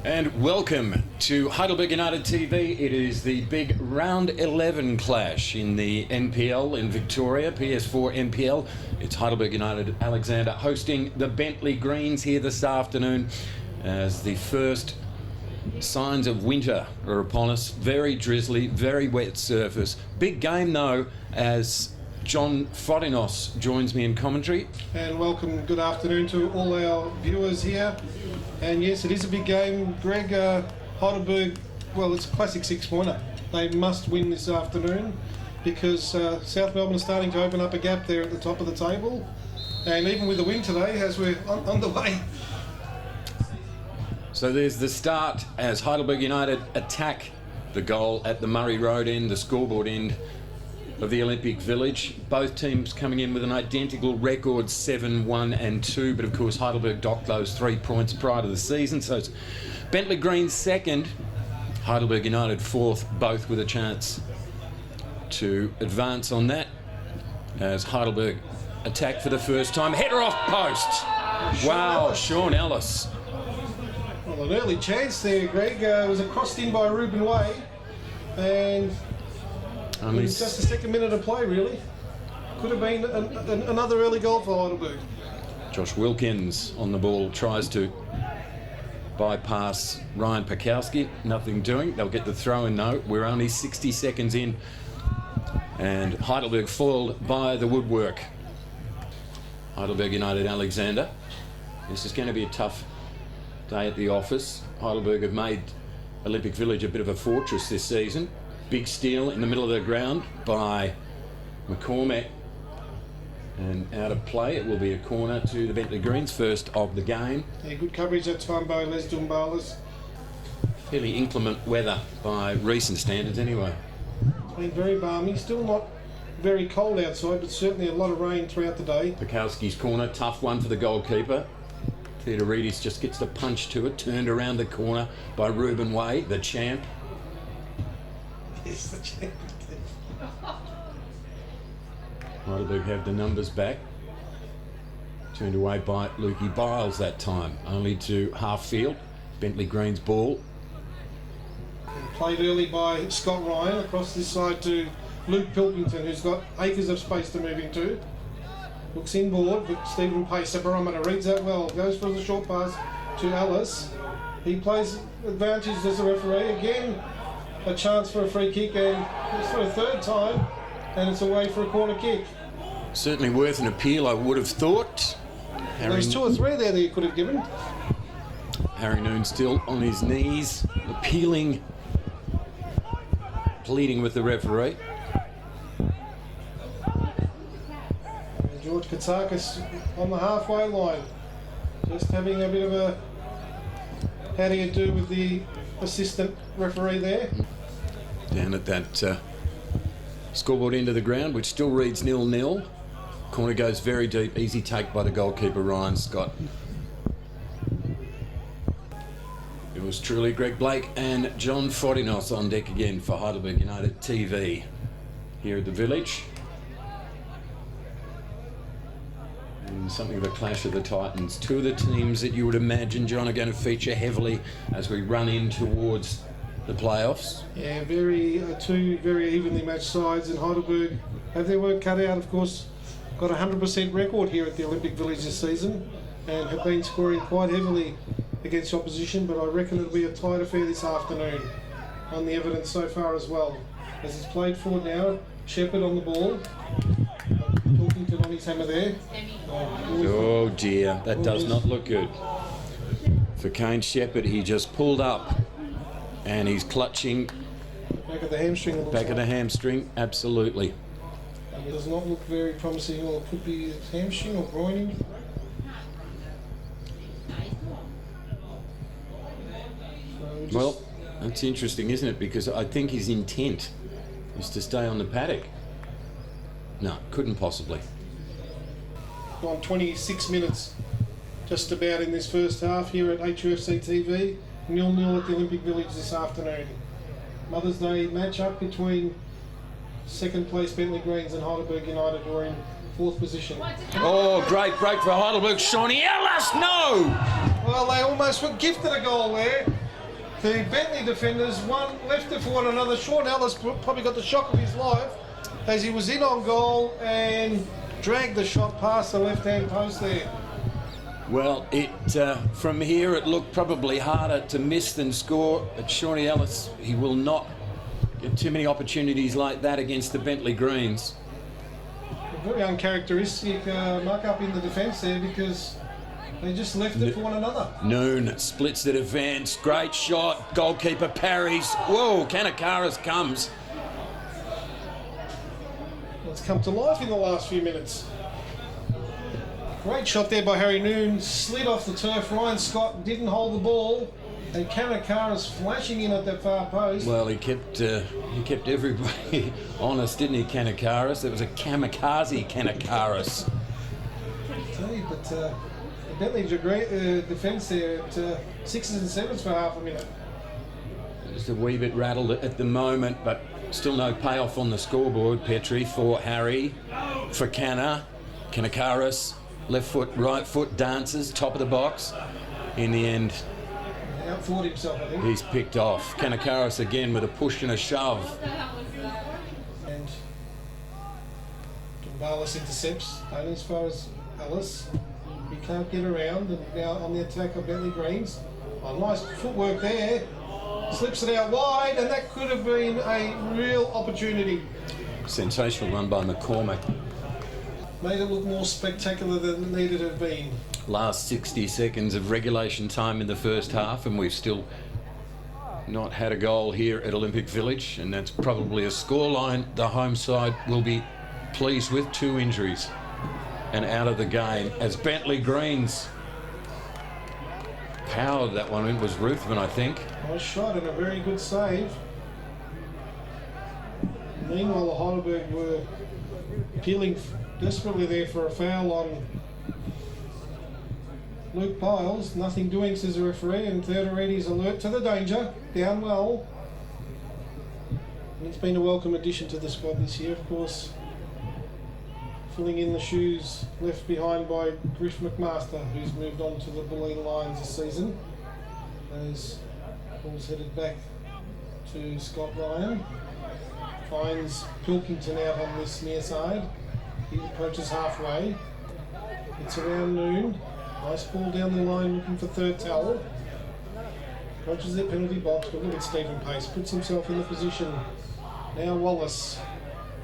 And welcome to Heidelberg United TV. It is the big round 11 clash in the NPL in Victoria, PS4 NPL. It's Heidelberg United Alexander hosting the Bentleigh Greens here this afternoon as the first signs of winter are upon us. Very drizzly, very wet surface. Big game though, as John Fodinos joins me in commentary. And welcome, good afternoon to all our viewers here. And yes, it is a big game. Greg, Heidelberg, well, it's a classic six-pointer. They must win this afternoon because South Melbourne is starting to open up a gap there at the top of the table. And even with the win today, as we're on the way. So there's the start as Heidelberg United attack the goal at the Murray Road end, the scoreboard end of the Olympic Village. Both teams coming in with an identical record, 7-1-2, but of course Heidelberg docked those 3 points prior to the season, so it's Bentleigh Greens second, Heidelberg United fourth, both with a chance to advance on that as Heidelberg attack for the first time. Header off post. Wow, Sean Ellis. Well, an early chance there, Greg. It was a crossed in by Ruben Way, and it was just the second minute of play, really. Could have been another early goal for Heidelberg. Josh Wilkins on the ball, tries to bypass Ryan Pakowski. Nothing doing. They'll get the throw in though. We're only 60 seconds in. And Heidelberg foiled by the woodwork. Heidelberg United Alexander. This is going to be a tough day at the office. Heidelberg have made Olympic Village a bit of a fortress this season. Big steal in the middle of the ground by McCormack, and out of play. It will be a corner to the Bentleigh Greens, first of the game. Yeah, good coverage that time by Les Dumbalas. Fairly inclement weather by recent standards anyway. It's been very balmy, still not very cold outside, but certainly a lot of rain throughout the day. Pakowski's corner, tough one for the goalkeeper. Theodoridis just gets the punch to it, turned around the corner by Ruben Way, the champ. Yes, the champ. Heidelberg have the numbers back. Turned away by Lukey Biles that time, only to half field. Bentleigh Greens ball. Played early by Scott Ryan across this side to Luke Pilkington, who's got acres of space to move into. Looks inboard, but Stephen Pace, the barometer, reads that well. Goes for the short pass to Ellis. He plays advantage as a referee. Again, a chance for a free kick, and it's for a third time, and it's away for a corner kick. Certainly worth an appeal, I would have thought. There's two or three there that you could have given. Harry Noon still on his knees, appealing, pleading with the referee. And George Katsakis on the halfway line, just having a bit of a how do you do with the assistant referee there. Down at that scoreboard end of the ground, which still reads 0-0. Corner goes very deep, easy take by the goalkeeper Ryan Scott. It was truly Greg Blake and John Fodinos on deck again for Heidelberg United TV here at the Village. And something of a clash of the Titans. Two of the teams that you would imagine, John, are going to feature heavily as we run in towards the playoffs. Yeah, two very evenly matched sides, and Heidelberg have their work cut out, of course. Got a 100% record here at the Olympic Village this season and have been scoring quite heavily against opposition, but I reckon it'll be a tight affair this afternoon on the evidence so far as well. As it's played forward now, Shepherd on the ball. Pilkington on his hammer there. Oh dear, that does not look good. For Kane Shepherd, he just pulled up and he's clutching Back of the hamstring. back of the hamstring, absolutely. It does not look very promising. Or it could be his hamstring or groining. Well, that's interesting, isn't it? Because I think his intent is to stay on the paddock. No, couldn't possibly. On 26 minutes, just about in this first half here at HUFC TV. 0-0 at the Olympic Village this afternoon. Mother's Day match-up between second place Bentleigh Greens and Heidelberg United, who are in fourth position. Oh, great break for Heidelberg. Shawnee Ellis, no! Well, they almost were gifted a goal there. The Bentleigh defenders, one left it for one another. Sean Ellis probably got the shock of his life as he was in on goal and dragged the shot past the left-hand post there. Well, from here it looked probably harder to miss than score, but Shawnee Ellis, he will not get too many opportunities like that against the Bentleigh Greens. A very uncharacteristic muck-up in the defence there because they just left it for one another. Noon splits the defence, great shot, goalkeeper parries. Whoa, Kanakaris comes. It's come to life in the last few minutes. Great shot there by Harry Noon, slid off the turf. Ryan Scott didn't hold the ball, and Kanakaris flashing in at that far post. Well, he kept everybody honest, didn't he, Kanakaris? It was a kamikaze Kanakaris. Indeed, but the Bentleigh did a great defence there at 6s and 7s for half a minute. Just a wee bit rattled at the moment, but still no payoff on the scoreboard. Petrie for Harry, for Kanakaris. Left foot, right foot, dances, top of the box. In the end, outfought himself, I think. He's picked off. Kanakaris again with a push and a shove. And Gonzalez intercepts, only as far as Ellis. He can't get around, and now on the attack of Bentleigh Greens. Oh, nice footwork there. Slips it out wide, and that could have been a real opportunity. Sensational run by McCormack. Made it look more spectacular than it needed to have been. Last 60 seconds of regulation time in the first half, and we've still not had a goal here at Olympic Village, and that's probably a scoreline the home side will be pleased with. 2 injuries and out of the game as Bentleigh Greens powered that one in. Was Ruthven, I think. Nice shot and a very good save. Meanwhile, the Heidelberg were appealing desperately there for a foul on Luke Piles. Nothing doing, says the referee, and Theodorides alert to the danger. Down well. And it's been a welcome addition to the squad this year, of course. Filling in the shoes left behind by Griff McMaster, who's moved on to the Bentleigh Lions this season. As ball's headed back to Scott Ryan. Finds Pilkington out on this near side. He approaches halfway. It's around Noon. Nice ball down the line looking for third towel. Approaches the penalty box, but look at Stephen Pace. Puts himself in the position. Now Wallace,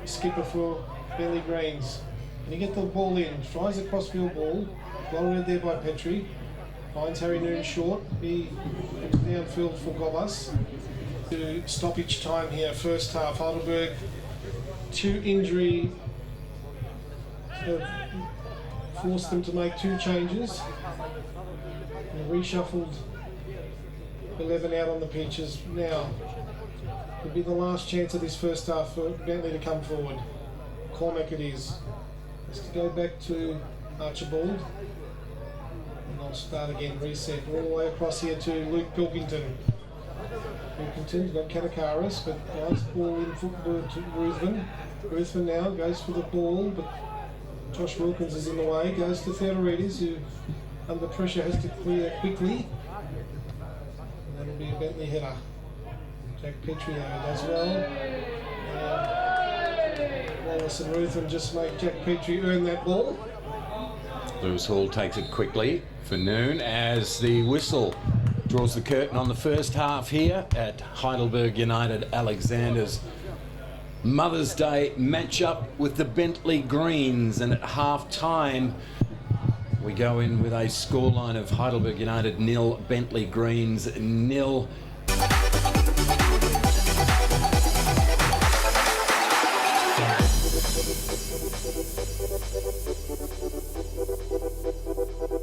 skipper for Bentleigh Greens. Can he get the ball in? Tries a crossfield ball. Well read there by Petrie. Finds Harry Noon short. He goes downfield for Gobas. To stoppage time here, first half. Heidelberg, 2 injury have forced them to make 2 changes. And reshuffled 11 out on the pitches. Now, it'll be the last chance of this first half for Bentleigh to come forward. Cormac it is. Has to go back to Archibald. And I'll start again, reset all the way across here to Luke Pilkington. Pilkington's got Kanakaris, but nice ball in football to Ruthven. Ruthven now goes for the ball, but Josh Wilkins is in the way, goes to Theodorides, who under pressure has to clear quickly. And that'll be a Bentleigh header. Jack Petrie does well. Wallace and Ruthven just make Jack Petrie earn that ball. Lewis Hall takes it quickly for Noon as the whistle draws the curtain on the first half here at Heidelberg United Alexander's Mother's Day matchup with the Bentleigh Greens, and at half time we go in with a scoreline of Heidelberg United 0, Bentleigh Greens 0.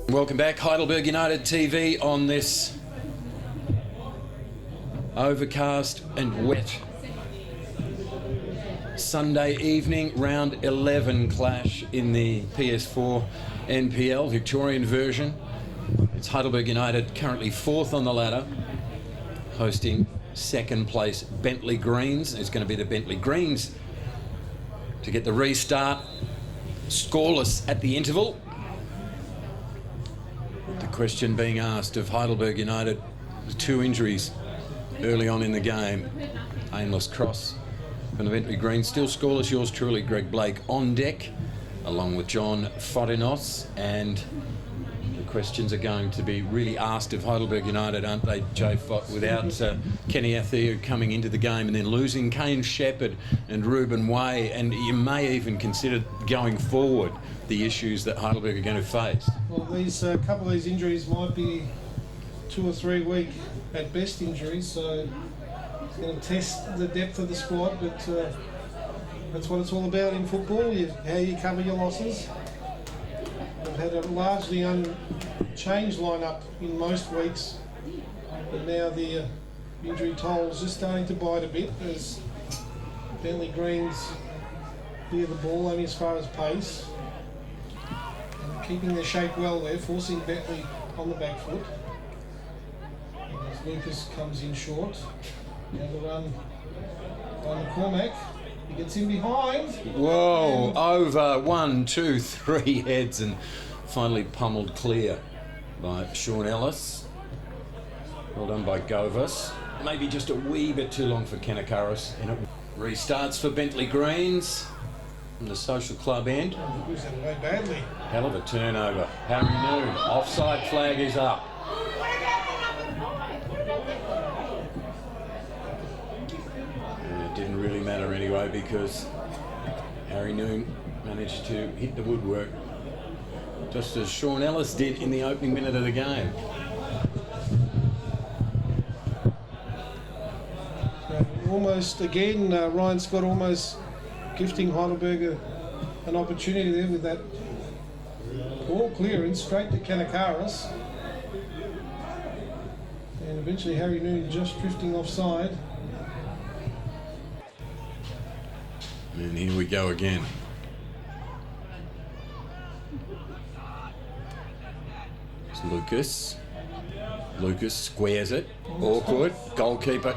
Welcome back, Heidelberg United TV on this overcast and wet Sunday evening. Round 11 clash in the PS4 NPL Victorian version. It's Heidelberg United currently 4th on the ladder, hosting 2nd place Bentleigh Greens. It's going to be the Bentleigh Greens to get the restart, scoreless at the interval. The question being asked of Heidelberg United, 2 injuries early on in the game. Aimless cross from the Bentleigh Greens, still scoreless. Yours truly, Greg Blake, on deck, along with John Fotinos. And the questions are going to be really asked of Heidelberg United, aren't they, Jay Fott, without Kenny Atheu coming into the game and then losing Kane Shepherd and Ruben Way. And you may even consider going forward the issues that Heidelberg are going to face. Well, these couple of these injuries might be 2 or 3 week at best injuries, so it's going to test the depth of the squad, but that's what it's all about in football, how you cover your losses. We've had a largely unchanged lineup in most weeks, but now the injury toll is just starting to bite a bit as Bentleigh Greens clear the ball only as far as pace. Keeping their shape well there, forcing Bentleigh on the back foot. And as Lucas comes in short, now the run by McCormack. He gets in behind. Whoa, over 1, 2, 3 heads and finally pummeled clear by Sean Ellis. Well done by Govas. Maybe just a wee bit too long for Kanakaris. And it restarts for Bentleigh Greens. From the social club end. Who's that away badly? Hell of a turnover. Harry Noon. Offside flag is up. And it didn't really matter anyway because Harry Noon managed to hit the woodwork just as Sean Ellis did in the opening minute of the game. So almost again, Ryan Scott almost gifting Heidelberg an opportunity there with that ball clearance straight to Kanakaris. And eventually Harry Noon just drifting offside. And here we go again. It's Lucas. Lucas squares it. Awkward. Goalkeeper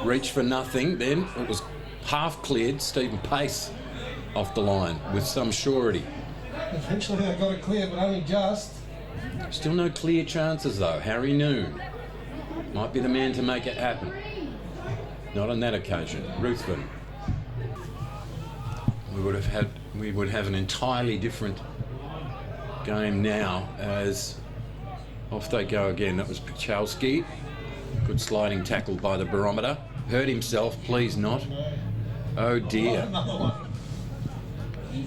reached for nothing. Then it was half cleared. Stephen Pace off the line with some surety. Eventually they got it clear, but only just. Still no clear chances though. Harry Noon might be the man to make it happen. Not on that occasion. Ruthven. We would have an entirely different game now as off they go again. That was Pachalski. Good sliding tackle by the barometer. Hurt himself, please not. Oh dear. Another one.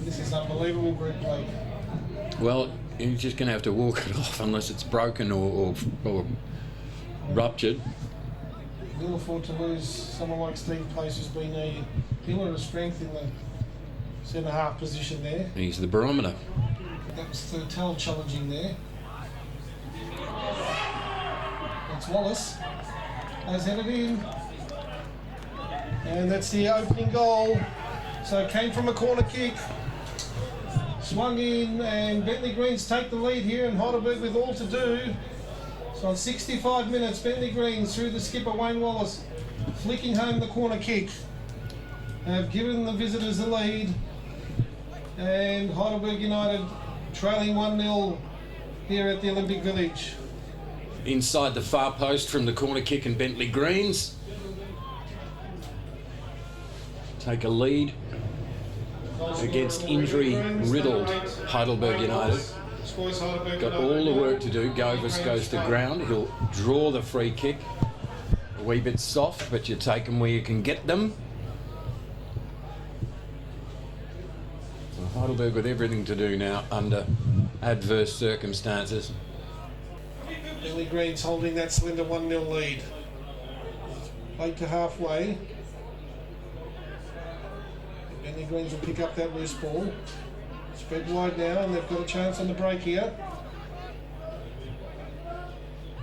This is unbelievable, Greg Blake. Well, you're just going to have to walk it off unless it's broken or ruptured. We'll afford to lose someone like Steve Pace, who's been a pillar of strength in the centre half position there. He's the barometer. That was Thurtell challenging there. That's Wallace. Has headed in. And that's the opening goal. So it came from a corner kick. Swung in, and Bentleigh Greens take the lead here, and Heidelberg with all to do. So on 65 minutes, Bentleigh Greens through the skipper Wayne Wallace, flicking home the corner kick, have given the visitors the lead, and Heidelberg United trailing 1-0 here at the Olympic Village. Inside the far post from the corner kick, and Bentleigh Greens take a lead against injury-riddled Heidelberg United. Got all the work to do. Govas goes to ground. He'll draw the free kick. A wee bit soft, but you take them where you can get them. Heidelberg with everything to do now under adverse circumstances. Bentleigh Green's holding that slender 1-0 lead. Late to halfway. Bentleigh Greens will pick up that loose ball. Spread wide now, and they've got a chance on the break here.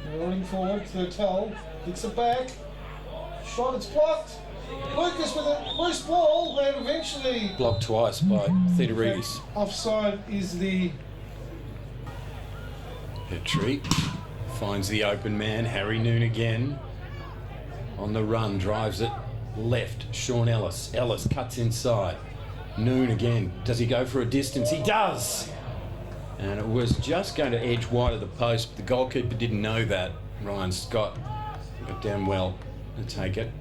They're running forward to the towel. Kicks it back. Shot, it's blocked. Lucas with a loose ball, and eventually Blocked twice by Theodoridis. offside is the Petrie finds the open man, Harry Noon again. On the run, drives it left, Sean Ellis. Ellis cuts inside. Noon again. Does he go for a distance? He does! And it was just going to edge wide of the post, but the goalkeeper didn't know that. Ryan Scott got down well to take it.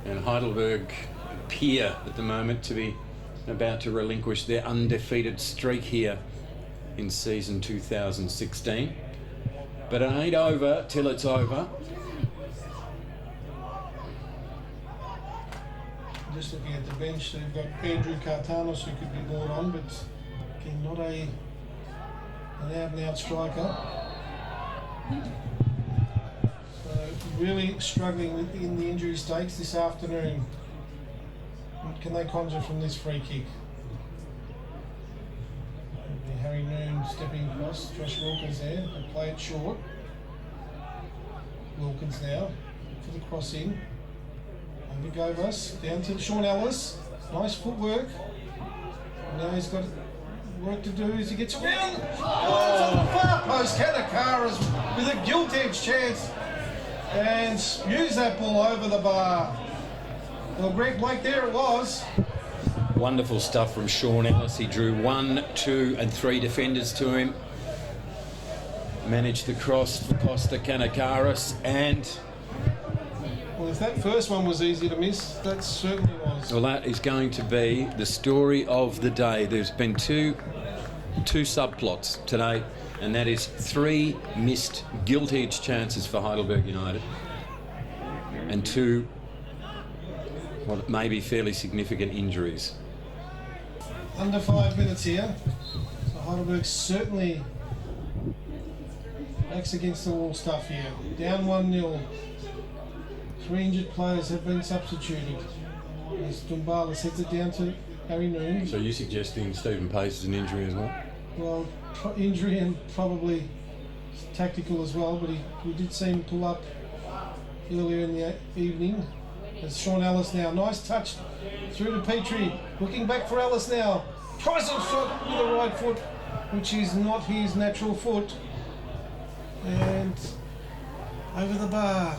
And Heidelberg appear at the moment to be about to relinquish their undefeated streak here in season 2016. But it ain't over till it's over. Just looking at the bench, they've got Andrew Cartanos who could be brought on, but again, not an out-and-out striker. So really struggling in the injury stakes this afternoon. What can they conjure from this free kick? Harry Noon stepping across, Josh Wilkins there, they play it short. Wilkins now for the cross in. Over Govas, down to Sean Ellis. Nice footwork. Now he's got work to do as he gets around. Oh, it's on the far post. Kanakaras with a gilt-edged chance and spews that ball over the bar. Well, Greg Blake, there it was. Wonderful stuff from Sean Ellis. He drew 1, 2 and 3 defenders to him. Managed the cross for Costa Kanakaras, and Well, if that first one was easy to miss, that certainly was. well, that is going to be the story of the day. There's been two subplots today, and that is 3 missed gilt-edged chances for Heidelberg United and 2 what may be fairly significant injuries. Under 5 minutes here. So Heidelberg certainly backs against the wall stuff here. Down 1-0. 3 injured players have been substituted. As Dumbala sets it down to Harry Noon. So you're suggesting Stephen Pace is an injury as well? Well, injury and probably tactical as well, but we did see him pull up earlier in the evening. It's Sean Ellis now. Nice touch through to Petrie. Looking back for Ellis now. Tries a shot with the right foot, which is not his natural foot. And over the bar.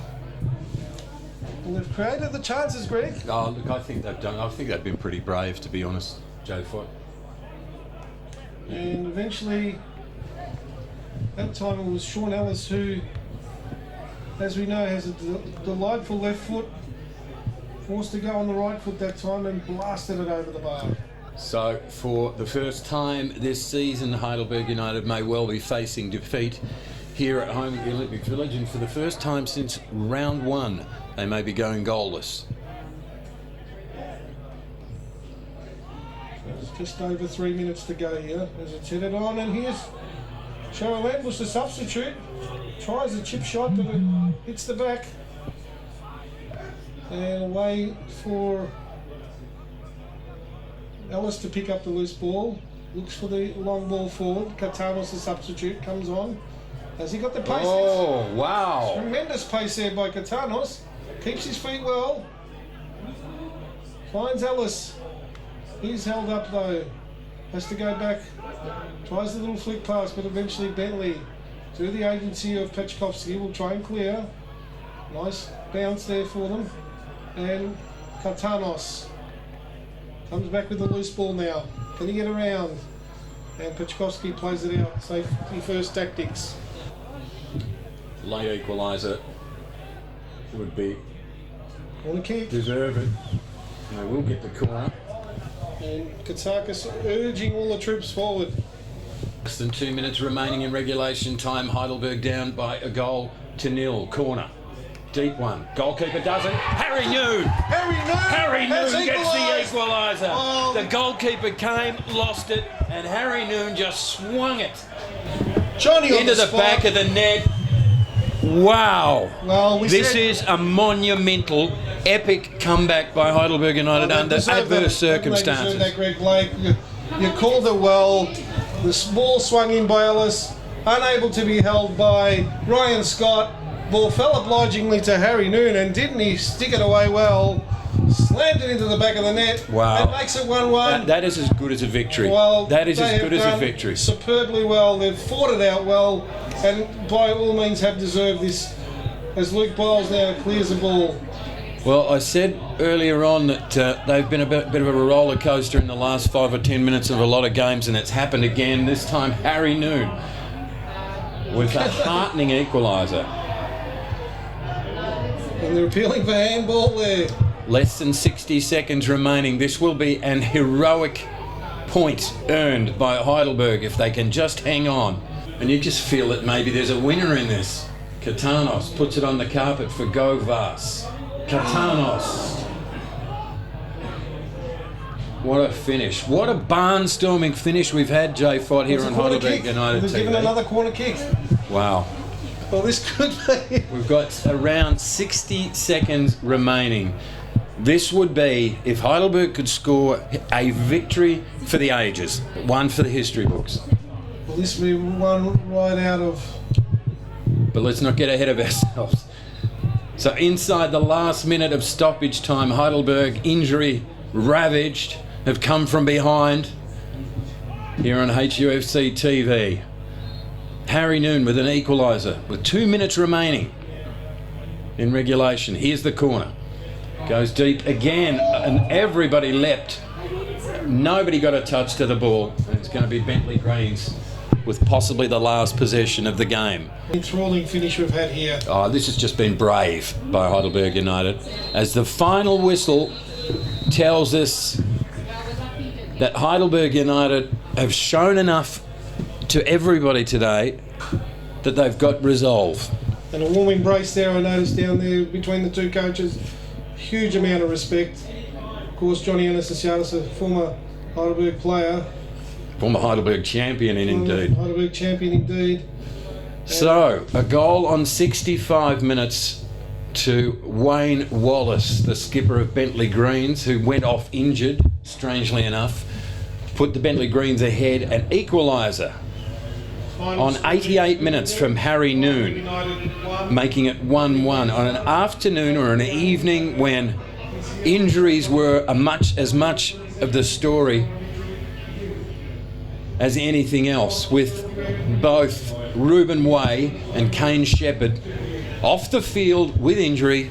Well, they've created the chances, Greg. Oh, look, I think they've been pretty brave, to be honest, Joe Foot. And eventually, that time it was Sean Ellis who, as we know, has a delightful left foot. Forced to go on the right foot that time and blasted it over the bar. So, for the first time this season, Heidelberg United may well be facing defeat here at home at the Olympic Village, and for the first time since round 1, they may be going goalless. There's just over 3 minutes to go here as it's headed on, and here's Cheryl Ambush, the substitute. Tries a chip shot, but it hits the back. And away for Ellis to pick up the loose ball. Looks for the long ball forward. Katanos, the substitute, comes on. Has he got the pace? Oh, wow. Tremendous pace there by Katanos. Keeps his feet well. Finds Ellis. He's held up though. Has to go back. Tries the little flick pass, but eventually Bentleigh, through the agency of Pechkovsky, will try and clear. Nice bounce there for them. And Katanos comes back with the loose ball now. Can he get around? And Pechkovsky plays it out. Safety first tactics. Late equaliser would be Corner kick. deserved. They will get the corner. And Katsakis urging all the troops forward. Less than 2 minutes remaining in regulation time. Heidelberg down by a goal to 0. Corner. Deep one. Goalkeeper doesn't. Harry Noon Has gets equalised. the equaliser. Oh. The goalkeeper came, lost it, and Harry Noon just swung it Johnny on into the spot. back of the net. Wow. Well, This is a monumental, epic comeback by Heidelberg United under adverse circumstances. That, Greg Blake. You called it well. The ball swung in by Ellis, unable to be held by Ryan Scott. Ball fell obligingly to Harry Noon, and didn't he stick it away well? Slammed it into the back of the net. Wow. And makes it 1-1. That is as good as a victory. Well, that is they as have good as a done victory. Superbly well. They've fought it out well, and by all means have deserved this. As Luke Biles now clears the ball. Well, I said earlier on that they've been a bit of a roller coaster in the last 5 or 10 minutes of a lot of games, and it's happened again. This time, Harry Noon with a heartening equaliser. And they're appealing for handball there. Less than 60 seconds remaining. This will be an heroic point earned by Heidelberg if they can just hang on. And you just feel that maybe there's a winner in this. Katanos puts it on the carpet for Govas. Katanos. What a finish. What a barnstorming finish we've had, Jay Fott, here on Heidelberg United They've TV. given another corner kick. Wow. Well, this could be. We've got around 60 seconds remaining. This would be, if Heidelberg could score, a victory for the ages. One for the history books. Well, this will be one right out of. But let's not get ahead of ourselves. So inside the last minute of stoppage time, Heidelberg, injury ravaged, have come from behind here on HUFC TV. Harry Noon with an equaliser with 2 minutes remaining in regulation. Here's the corner. Goes deep again, and everybody leapt. Nobody got a touch to the ball. And it's going to be Bentleigh Greens with possibly the last possession of the game. Enthralling finish we've had here. Oh, this has just been brave by Heidelberg United. As the final whistle tells us that Heidelberg United have shown enough to everybody today that they've got resolve. And a warm embrace there, I noticed down there between the two coaches. Huge amount of respect. Of course, Johnny Anastasiadis, a former Heidelberg player. Former Heidelberg champion, indeed. Heidelberg champion, indeed. So, a goal on 65 minutes to Wayne Wallace, the skipper of Bentleigh Greens, who went off injured, strangely enough. Put the Bentleigh Greens ahead, an equaliser on 88 minutes from Harry Noon, making it 1-1 on an afternoon or an evening when injuries were as much of the story as anything else, with both Reuben Way and Kane Shepherd off the field with injury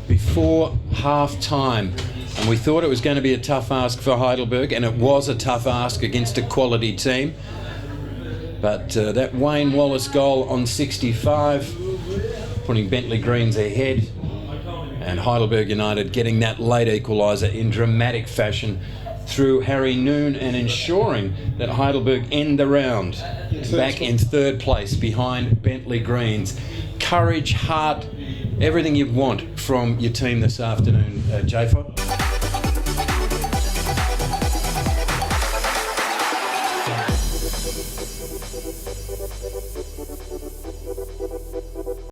before half-time. And we thought it was going to be a tough ask for Heidelberg, and it was a tough ask against a quality team. But that Wayne Wallace goal on 65, putting Bentleigh Greens ahead, and Heidelberg United getting that late equaliser in dramatic fashion through Harry Noon, and ensuring that Heidelberg end the round back in third place behind Bentleigh Greens. Courage, heart, everything you want from your team this afternoon, Jay Fott.